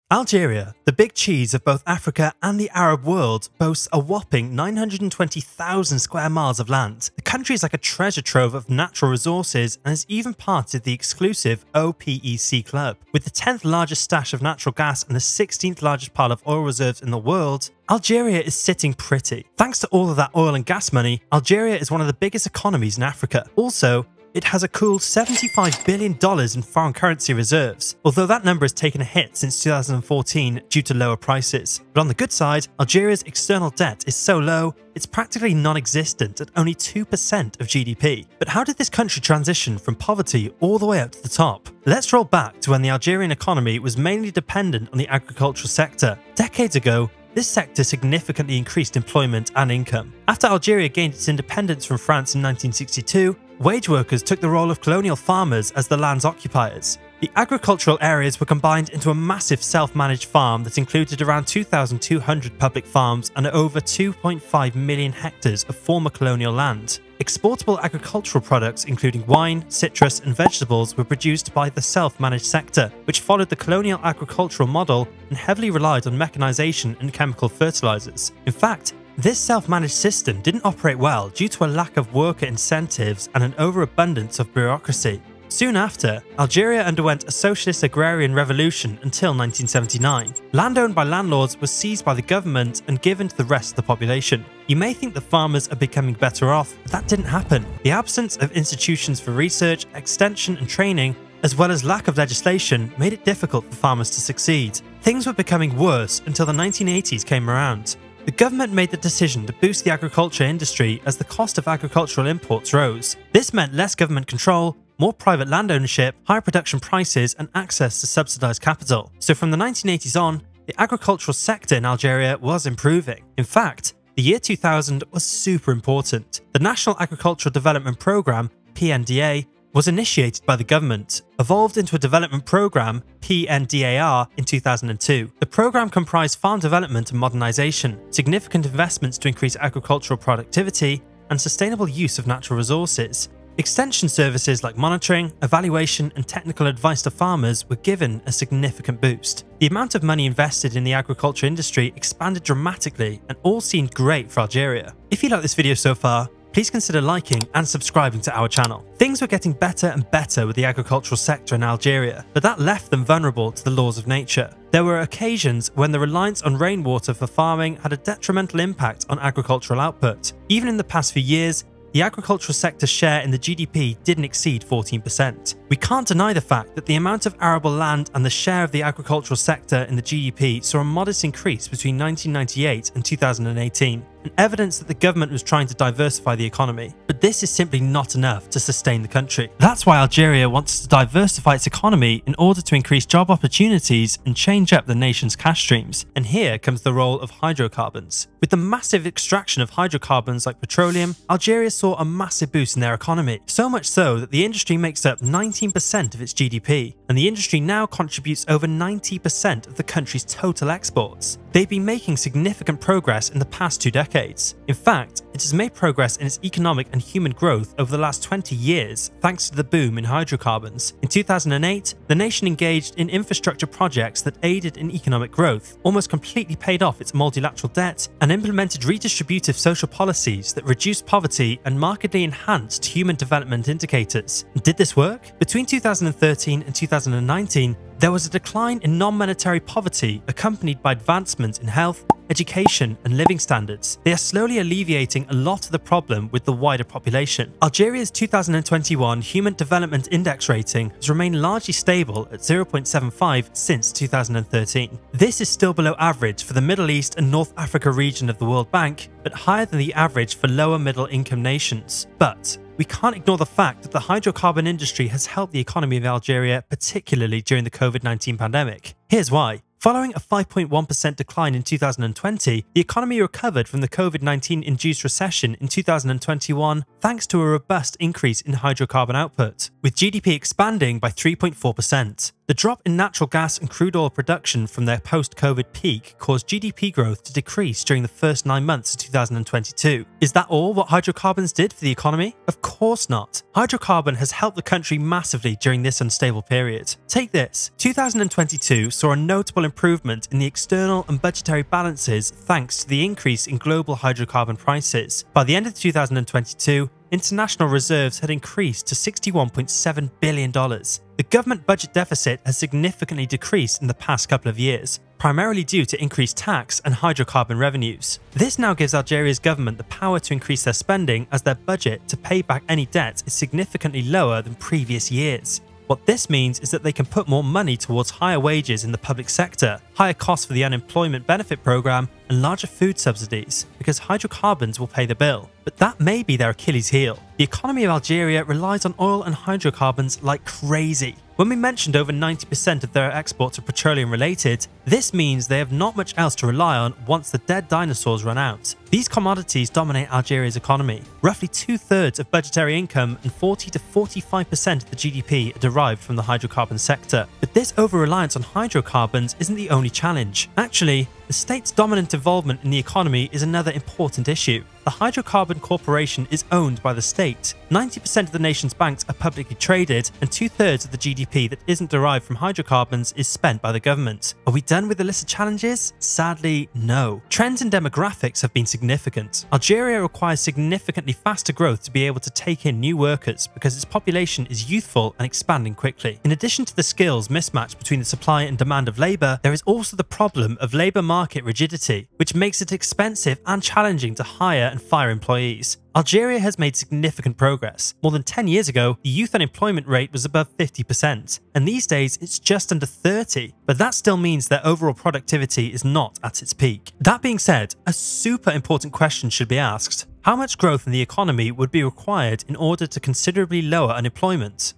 Algeria, the big cheese of both Africa and the Arab world, boasts a whopping 920,000 square miles of land. The country is like a treasure trove of natural resources and is even part of the exclusive OPEC club. With the 10th largest stash of natural gas and the 16th largest pile of oil reserves in the world, Algeria is sitting pretty. Thanks to all of that oil and gas money, Algeria is one of the biggest economies in Africa. Also, it has a cool $75 billion in foreign currency reserves, although that number has taken a hit since 2014 due to lower prices. But on the good side, Algeria's external debt is so low, it's practically non-existent at only 2% of GDP. But how did this country transition from poverty all the way up to the top? Let's roll back to when the Algerian economy was mainly dependent on the agricultural sector. Decades ago, this sector significantly increased employment and income. After Algeria gained its independence from France in 1962, wage workers took the role of colonial farmers as the land's occupiers. The agricultural areas were combined into a massive self-managed farm that included around 2,200 public farms and over 2.5 million hectares of former colonial land. Exportable agricultural products including wine, citrus and vegetables were produced by the self-managed sector, which followed the colonial agricultural model and heavily relied on mechanization and chemical fertilizers. In fact, this self-managed system didn't operate well due to a lack of worker incentives and an overabundance of bureaucracy. Soon after, Algeria underwent a socialist agrarian revolution until 1979. Land owned by landlords was seized by the government and given to the rest of the population. You may think the farmers are becoming better off, but that didn't happen. The absence of institutions for research, extension and training, as well as lack of legislation, made it difficult for farmers to succeed. Things were becoming worse until the 1980s came around. The government made the decision to boost the agriculture industry as the cost of agricultural imports rose. This meant less government control, more private land ownership, higher production prices and access to subsidised capital. So from the 1980s on, the agricultural sector in Algeria was improving. In fact, the year 2000 was super important. The National Agricultural Development Programme, PNDA, was initiated by the government, evolved into a development programme, PNDAR, in 2002. The programme comprised farm development and modernisation, significant investments to increase agricultural productivity, and sustainable use of natural resources. Extension services like monitoring, evaluation and technical advice to farmers were given a significant boost. The amount of money invested in the agriculture industry expanded dramatically and all seemed great for Algeria. If you like this video so far, please consider liking and subscribing to our channel. Things were getting better and better with the agricultural sector in Algeria, but that left them vulnerable to the laws of nature. There were occasions when the reliance on rainwater for farming had a detrimental impact on agricultural output. Even in the past few years, the agricultural sector's share in the GDP didn't exceed 14%. We can't deny the fact that the amount of arable land and the share of the agricultural sector in the GDP saw a modest increase between 1998 and 2018, and evidence that the government was trying to diversify the economy. But this is simply not enough to sustain the country. That's why Algeria wants to diversify its economy in order to increase job opportunities and change up the nation's cash streams. And here comes the role of hydrocarbons. With the massive extraction of hydrocarbons like petroleum, Algeria saw a massive boost in their economy. So much so that the industry makes up 19% of its GDP, and the industry now contributes over 90% of the country's total exports. They've been making significant progress in the past 2 decades. In fact, it has made progress in its economic and human growth over the last 20 years thanks to the boom in hydrocarbons. In 2008, the nation engaged in infrastructure projects that aided in economic growth, almost completely paid off its multilateral debt, and implemented redistributive social policies that reduced poverty and markedly enhanced human development indicators. Did this work? Between 2013 and 2019, there was a decline in non-monetary poverty accompanied by advancements in health, education and living standards. They are slowly alleviating a lot of the problem with the wider population. Algeria's 2021 Human Development Index rating has remained largely stable at 0.75 since 2013. This is still below average for the Middle East and North Africa region of the World Bank, but higher than the average for lower middle income nations. But we can't ignore the fact that the hydrocarbon industry has helped the economy of Algeria, particularly during the COVID-19 pandemic. Here's why. Following a 5.1% decline in 2020, the economy recovered from the COVID-19 induced recession in 2021 thanks to a robust increase in hydrocarbon output, with GDP expanding by 3.4%. The drop in natural gas and crude oil production from their post-COVID peak caused GDP growth to decrease during the first 9 months of 2022. Is that all what hydrocarbons did for the economy? Of course not. Hydrocarbon has helped the country massively during this unstable period. Take this. 2022 saw a notable improvement in the external and budgetary balances thanks to the increase in global hydrocarbon prices. By the end of 2022, international reserves had increased to $61.7 billion. The government budget deficit has significantly decreased in the past couple of years, primarily due to increased tax and hydrocarbon revenues. This now gives Algeria's government the power to increase their spending as their budget to pay back any debt is significantly lower than previous years. What this means is that they can put more money towards higher wages in the public sector, higher costs for the unemployment benefit program, and larger food subsidies, because hydrocarbons will pay the bill. But that may be their Achilles heel. The economy of Algeria relies on oil and hydrocarbons like crazy. When we mentioned over 90% of their exports are petroleum related, this means they have not much else to rely on once the dead dinosaurs run out. These commodities dominate Algeria's economy. Roughly 2/3 of budgetary income and 40 to 45% of the GDP are derived from the hydrocarbon sector. But this over-reliance on hydrocarbons isn't the only challenge. Actually, the state's dominant involvement in the economy is another important issue. The Hydrocarbon Corporation is owned by the state. 90% of the nation's banks are publicly traded, and 2/3 of the GDP that isn't derived from hydrocarbons is spent by the government. Are we done with the list of challenges? Sadly, no. Trends in demographics have been significant. Algeria requires significantly faster growth to be able to take in new workers because its population is youthful and expanding quickly. In addition to the skills mismatch between the supply and demand of labour, there is also the problem of labour market rigidity, which makes it expensive and challenging to hire and fire employees. Algeria has made significant progress. More than 10 years ago, the youth unemployment rate was above 50%, and these days it's just under 30%, but that still means their overall productivity is not at its peak. That being said, a super important question should be asked. How much growth in the economy would be required in order to considerably lower unemployment?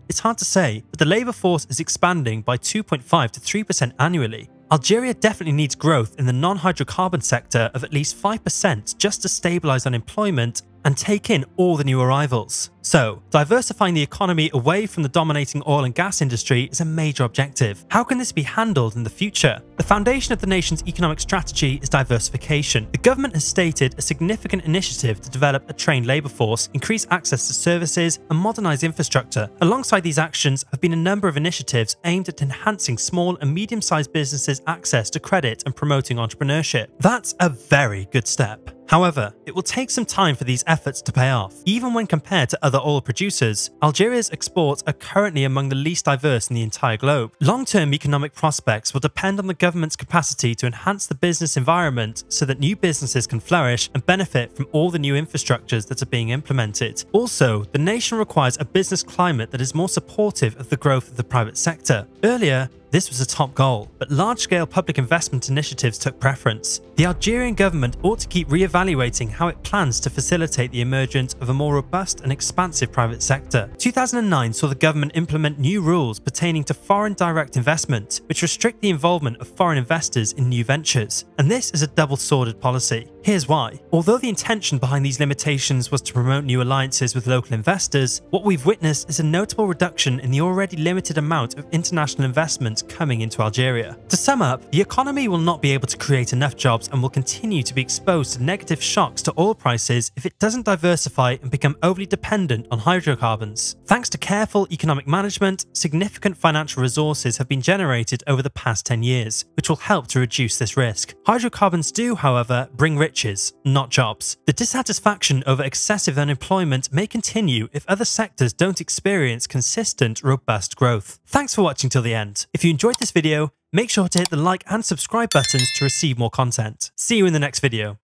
It's hard to say, but the labour force is expanding by 2.5 to 3% annually. Algeria definitely needs growth in the non-hydrocarbon sector of at least 5% just to stabilise unemployment and take in all the new arrivals. So, diversifying the economy away from the dominating oil and gas industry is a major objective. How can this be handled in the future? The foundation of the nation's economic strategy is diversification. The government has stated a significant initiative to develop a trained labour force, increase access to services, and modernise infrastructure. Alongside these actions have been a number of initiatives aimed at enhancing small and medium-sized businesses' access to credit and promoting entrepreneurship. That's a very good step. However, it will take some time for these efforts to pay off. Even when compared to other oil producers, Algeria's exports are currently among the least diverse in the entire globe. Long-term economic prospects will depend on the government's capacity to enhance the business environment so that new businesses can flourish and benefit from all the new infrastructures that are being implemented. Also, the nation requires a business climate that is more supportive of the growth of the private sector. Earlier, this was a top goal, but large-scale public investment initiatives took preference. The Algerian government ought to keep re-evaluating how it plans to facilitate the emergence of a more robust and expansive private sector. 2009 saw the government implement new rules pertaining to foreign direct investment, which restrict the involvement of foreign investors in new ventures. And this is a double-sworded policy. Here's why. Although the intention behind these limitations was to promote new alliances with local investors, what we've witnessed is a notable reduction in the already limited amount of international investment coming into Algeria. To sum up, the economy will not be able to create enough jobs and will continue to be exposed to negative shocks to oil prices if it doesn't diversify and become overly dependent on hydrocarbons. Thanks to careful economic management, significant financial resources have been generated over the past 10 years, which will help to reduce this risk. Hydrocarbons do, however, bring riches, not jobs. The dissatisfaction over excessive unemployment may continue if other sectors don't experience consistent, robust growth. Thanks for watching till the end. If you enjoyed this video, make sure to hit the like and subscribe buttons to receive more content. See you in the next video.